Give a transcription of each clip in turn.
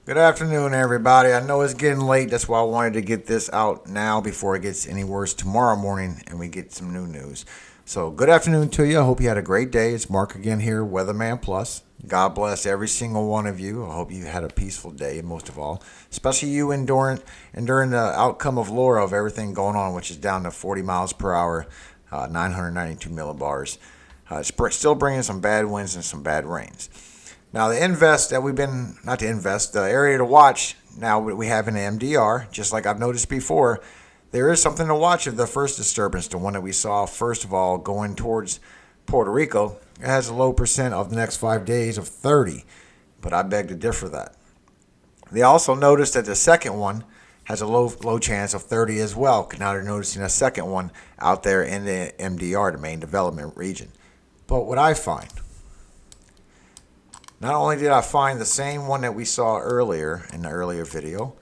Good afternoon, everybody. I know it's getting late. That's why I wanted to get this out now before it gets any worse tomorrow morning and we get some new news. So, good afternoon to you. I hope you had a great day. It's Mark again here, WeatherMan Plus. God bless every single one of you. I hope you had a peaceful day, most of all, especially you enduring the outcome of Laura of everything going on, which is down to 40 miles per hour, 992 millibars. It's still bringing some bad winds and some bad rains. Now, the area to watch now we have in MDR, just like I've noticed before, there is something to watch of the first disturbance, the one that we saw first of all going towards Puerto Rico. It has a low percent of the next 5 days of 30, but I beg to differ that. They also noticed that the second one has a low chance of 30 as well. Now they're noticing a second one out there in the MDR, the main development region. But what I find, not only did I find the same one that we saw earlier in the earlier video,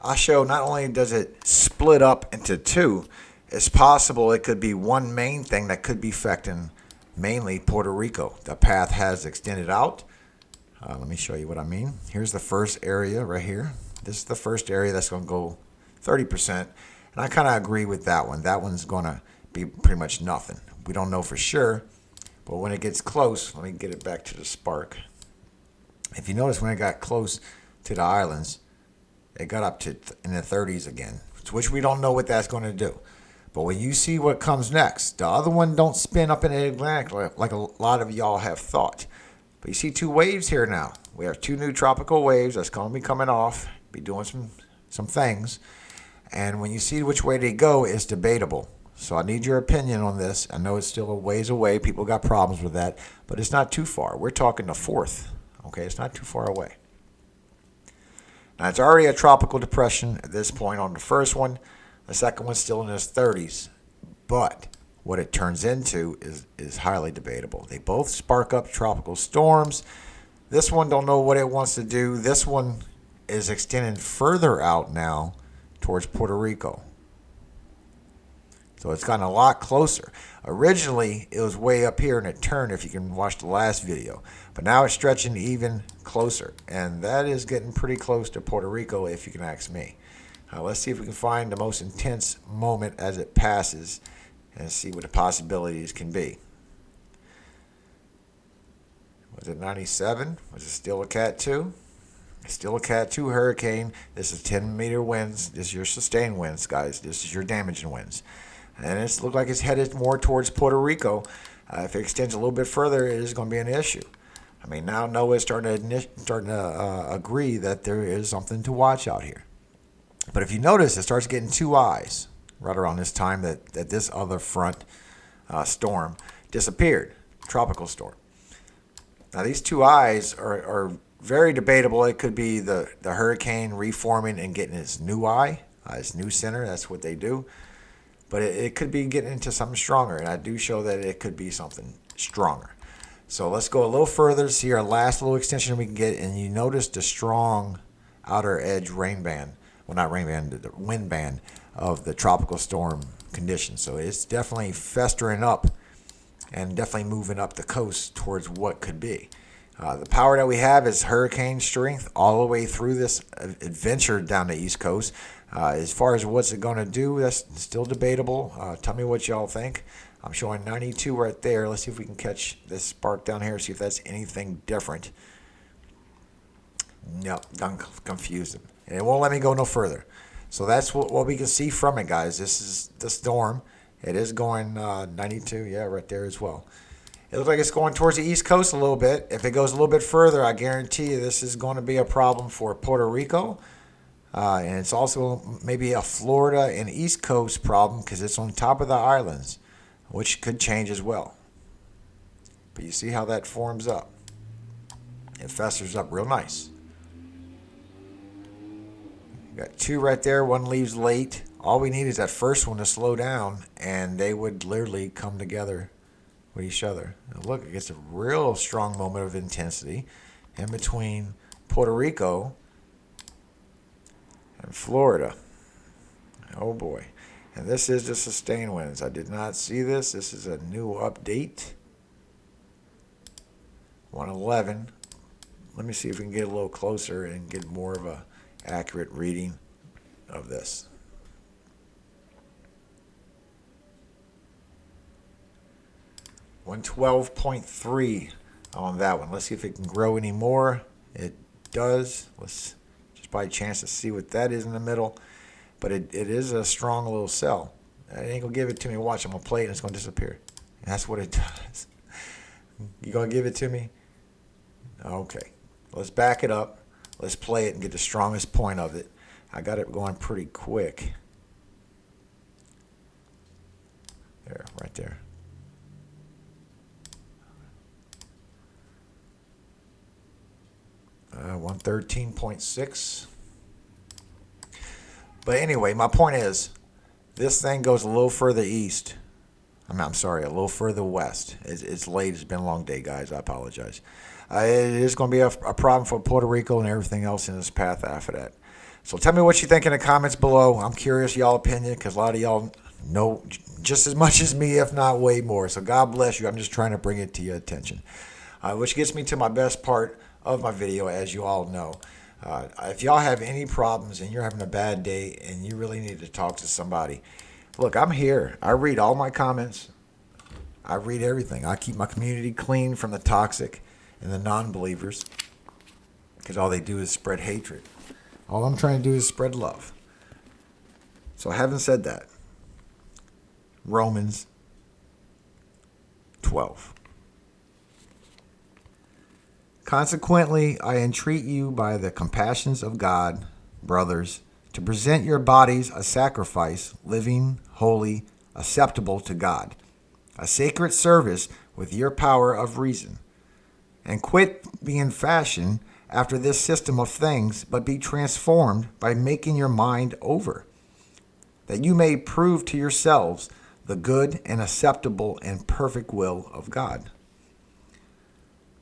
I show not only does it split up into two, it's possible it could be one main thing that could be affecting mainly Puerto Rico. The path has extended out. Let me show you what I mean. Here's the first area right here. This is the first area that's going to go 30%. And I kind of agree with that one. That one's going to be pretty much nothing. We don't know for sure. But when it gets close, let me get it back to the spark. If you notice, when it got close to the islands, it got up to in the 30s again, which we don't know what that's going to do. But when you see what comes next, the other one don't spin up in the Atlantic like a lot of y'all have thought. But you see two waves here now. We have two new tropical waves that's going to be coming off, be doing some things. And when you see which way they go, it's debatable. So I need your opinion on this. I know it's still a ways away. People got problems with that. But it's not too far. We're talking the fourth. Okay, it's not too far away. Now, it's already a tropical depression at this point on the first one. The second one's still in its 30s. But what it turns into is highly debatable. They both spark up tropical storms. This one don't know what it wants to do. This one is extending further out now towards Puerto Rico. So it's gotten a lot closer. Originally, it was way up here and it turned, if you can watch the last video. But now it's stretching even closer. And that is getting pretty close to Puerto Rico, if you can ask me. Let's see if we can find the most intense moment as it passes and see what the possibilities can be. Was it 97? Was it still a Cat 2? It's still a Cat 2 hurricane. This is 10-meter winds. This is your sustained winds, guys. This is your damaging winds. And it looks like it's headed more towards Puerto Rico. If it extends a little bit further, it is going to be an issue. I mean, now NOAA is starting to agree that there is something to watch out here. But if you notice, it starts getting two eyes right around this time that this other front storm disappeared, tropical storm. Now, these two eyes are very debatable. It could be the hurricane reforming and getting its new eye, its new center. That's what they do. But it could be getting into something stronger, and I do show that it could be something stronger. So let's go a little further, see our last little extension we can get, and you notice the strong outer edge rain band. Well, not rain band, the wind band of the tropical storm conditions. So it's definitely festering up and definitely moving up the coast towards what could be. The power that we have is hurricane strength all the way through this adventure down the East Coast. As far as what's it going to do, that's still debatable. Tell me what y'all think. I'm showing 92 right there. Let's see if we can catch this spark down here, see if that's anything different. No, don't confuse them. And it won't let me go no further. So that's what we can see from it, guys. This is the storm. It is going 92, yeah, right there as well. It looks like it's going towards the East Coast a little bit. If it goes a little bit further, I guarantee you this is going to be a problem for Puerto Rico. And it's also maybe a Florida and East Coast problem because it's on top of the islands, which could change as well. But you see how that forms up. It festers up real nice. Got two right there. One leaves late. All we need is that first one to slow down, and they would literally come together with each other. Now look, it gets a real strong moment of intensity in between Puerto Rico and Florida. Oh boy. And this is the sustained winds. I did not see this. This is a new update. 111. Let me see if we can get a little closer and get more of a accurate reading of this. $112.3 on that one. Let's see if it can grow any more. It does. Let's just by chance to see what that is in the middle. But it is a strong little cell. It ain't going to give it to me. Watch, I'm going to play it and it's going to disappear. And that's what it does. You going to give it to me? Okay. Let's back it up. Let's play it and get the strongest point of it. I got it going pretty quick. There, right there. Uh, 113.6. But anyway, my point is, this thing goes a little further east. I'm sorry, a little further west. It's late. It's been a long day, guys. I apologize. It is going to be a problem for Puerto Rico and everything else in this path after that. So tell me what you think in the comments below. I'm curious y'all opinion because a lot of y'all know just as much as me, if not way more. So God bless you. I'm just trying to bring it to your attention. Which gets me to my best part of my video, as you all know. If y'all have any problems and you're having a bad day and you really need to talk to somebody, look, I'm here. I read all my comments. I read everything. I keep my community clean from the toxic and the non-believers because all they do is spread hatred. All I'm trying to do is spread love. So having said that, Romans 12. Consequently, I entreat you by the compassions of God, brothers, to present your bodies a sacrifice, living, holy, acceptable to God, a sacred service with your power of reason. And quit being fashioned after this system of things, but be transformed by making your mind over, that you may prove to yourselves the good and acceptable and perfect will of God.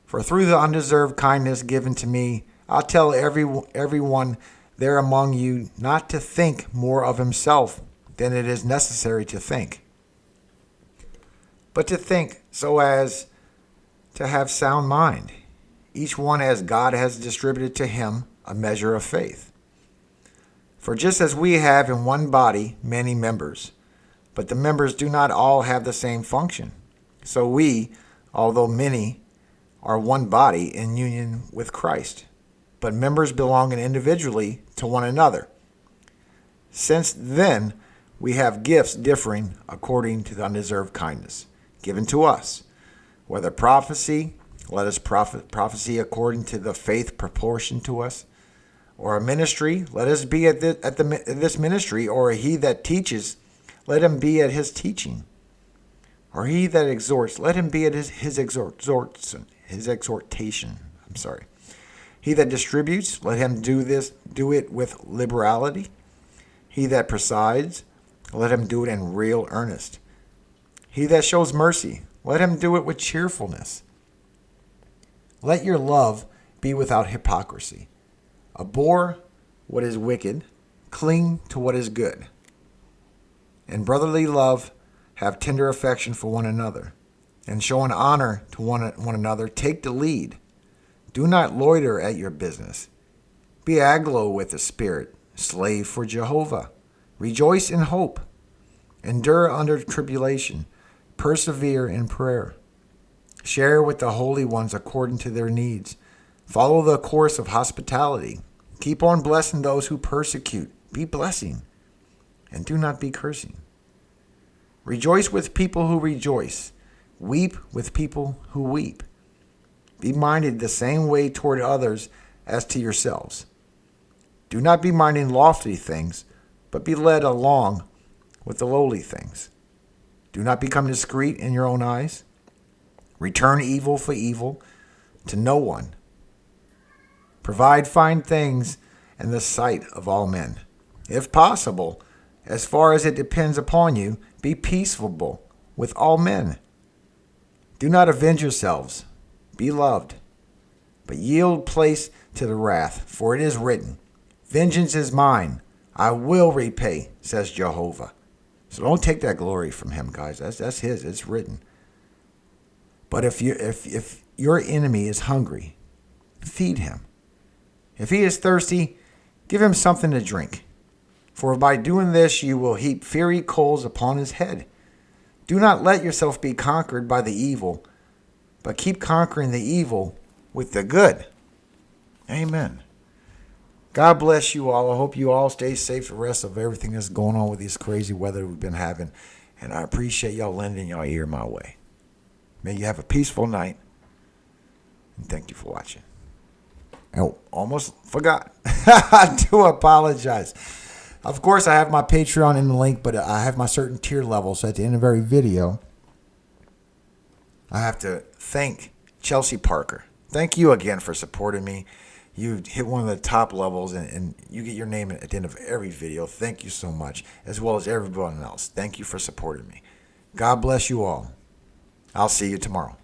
For through the undeserved kindness given to me, I'll tell everyone there among you not to think more of himself than it is necessary to think, but to think so as to have sound mind, each one as God has distributed to him a measure of faith. For just as we have in one body many members, but the members do not all have the same function, so we, although many, are one body in union with Christ, but members belonging individually to one another. Since then, we have gifts differing according to the undeserved kindness given to us, whether prophecy, let us prophecy according to the faith proportioned to us, or a ministry, let us be at this ministry, or he that teaches, let him be at his teaching, or he that exhorts, let him be at his exhortation. He that distributes, let him do it with liberality. He that presides, let him do it in real earnest. He that shows mercy, let him do it with cheerfulness. Let your love be without hypocrisy. Abhor what is wicked, cling to what is good. In brotherly love, have tender affection for one another, and showing honor to one another, take the lead. Do not loiter at your business. Be aglow with the Spirit, slave for Jehovah. Rejoice in hope. Endure under tribulation. Persevere in prayer. Share with the holy ones according to their needs. Follow the course of hospitality. Keep on blessing those who persecute. Be blessing, and do not be cursing. Rejoice with people who rejoice. Weep with people who weep. Be minded the same way toward others as to yourselves. Do not be minding lofty things, but be led along with the lowly things. Do not become discreet in your own eyes. Return evil for evil to no one. Provide fine things in the sight of all men. If possible, as far as it depends upon you, be peaceable with all men. Do not avenge yourselves. Be loved, but yield place to the wrath, for it is written, vengeance is mine, I will repay, says Jehovah. So don't take that glory from him, guys. That's his. It's written. But if your enemy is hungry, feed him. If he is thirsty, give him something to drink. For by doing this you will heap fiery coals upon his head. Do not let yourself be conquered by the evil, but keep conquering the evil with the good. Amen. God bless you all. I hope you all stay safe the rest of everything that's going on with this crazy weather we've been having. And I appreciate y'all lending your ear my way. May you have a peaceful night. And thank you for watching. Oh, almost forgot. I do apologize. Of course, I have my Patreon in the link, but I have my certain tier levels. So at the end of every video, I have to thank Chelsea Parker. Thank you again for supporting me. You hit one of the top levels, and you get your name at the end of every video. Thank you so much, as well as everyone else. Thank you for supporting me. God bless you all. I'll see you tomorrow.